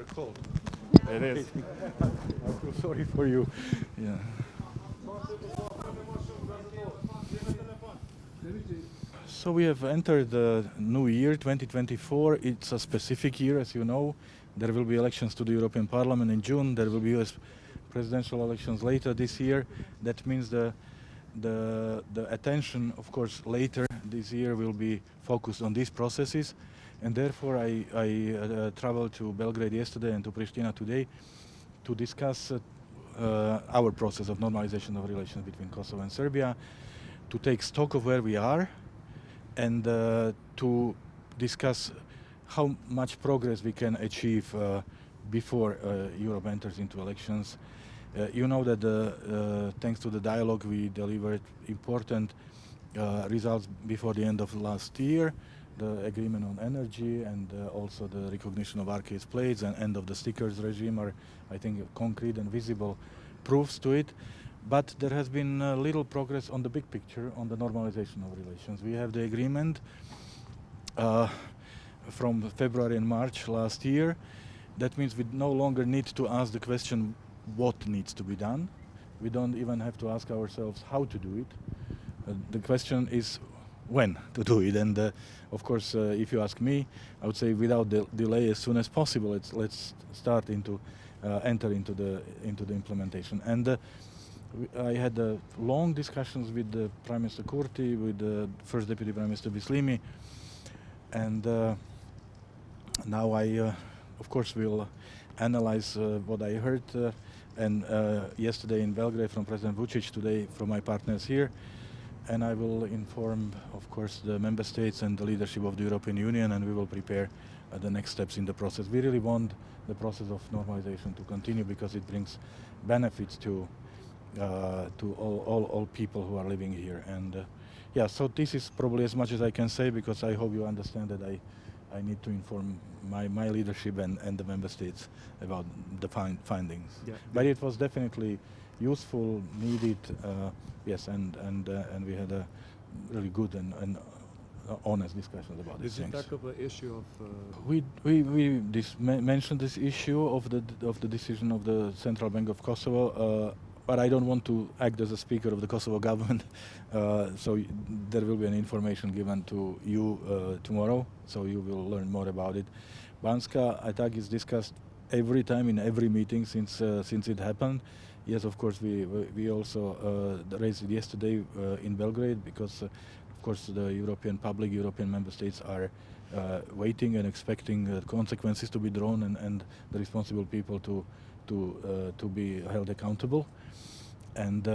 rather cold. It is. I feel sorry for you. Yeah. So we have entered the new year, 2024. It's a specific year, as you know. There will be elections to the European Parliament in June. There will be US presidential elections later this year. That means the attention, of course, later this year will be focused on these processes. And therefore, I traveled to Belgrade yesterday and to Pristina today to discuss our process of normalization of relations between Kosovo and Serbia, to take stock of where we are, and to discuss how much progress we can achieve before Europe enters into elections. You know that thanks to the dialogue we delivered important results before the end of last year, the agreement on energy and also the recognition of arcade plates and end of the stickers regime are, I think, concrete and visible proofs to it. But there has been little progress on the big picture, on the normalization of relations. We have the agreement from February and March last year. That means we no longer need to ask the question what needs to be done. We don't even have to ask ourselves how to do it. The question is when to do it. And of course, if you ask me, I would say without delay as soon as possible. Let's start enter into the implementation. And I had long discussions with the Prime Minister Kurtit, with the First Deputy Prime Minister Bislimit, and now I, of course, will analyze what I heard and yesterday in Belgrade from President Vučić, today from my partners here, and I will inform, of course, the member states and the leadership of the European Union, and we will prepare the next steps in the process. We really want the process of normalization to continue because it brings benefits to all people who are living here. And yeah, so this is probably as much as I can say, because I hope you understand that I need to inform my leadership and the member states about the findings. Yeah. But it was definitely useful, needed, yes, and we had a really good and honest discussions about these things. Did you tackle the issue of? We mentioned this issue of the decision of the Central Bank of Kosovo. But I don't want to act as a speaker of the Kosovo government, so there will be an information given to you tomorrow, so you will learn more about it. Banska attack is discussed every time in every meeting since it happened. Yes, of course, we also raised it yesterday in Belgrade because, of course, the European public, European member states are waiting and expecting consequences to be drawn and the responsible people to be held accountable. And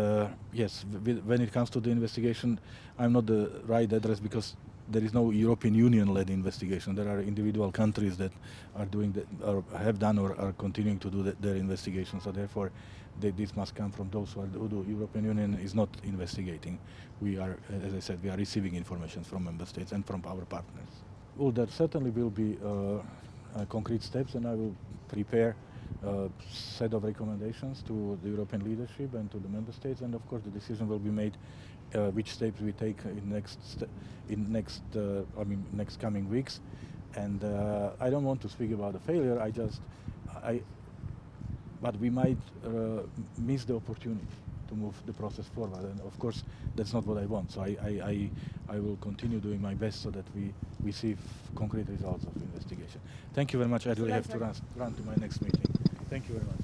yes, when it comes to the investigation, I'm not the right address because there is no European Union-led investigation. There are individual countries that are doing that, or have done, or are continuing to do their investigation. So therefore, this must come from those who the European Union is not investigating. We are, as I said, we are receiving information from member states and from our partners. Well, there certainly will be concrete steps, and I will prepare a set of recommendations to the European leadership and to the member states, and of course the decision will be made which steps we take in next coming weeks. And I don't want to speak about a failure. But we might miss the opportunity to move the process forward, and of course that's not what I want. So I will continue doing my best so that we see concrete results of the investigation. Thank you very much. I really have to run to my next meeting. Thank you very much.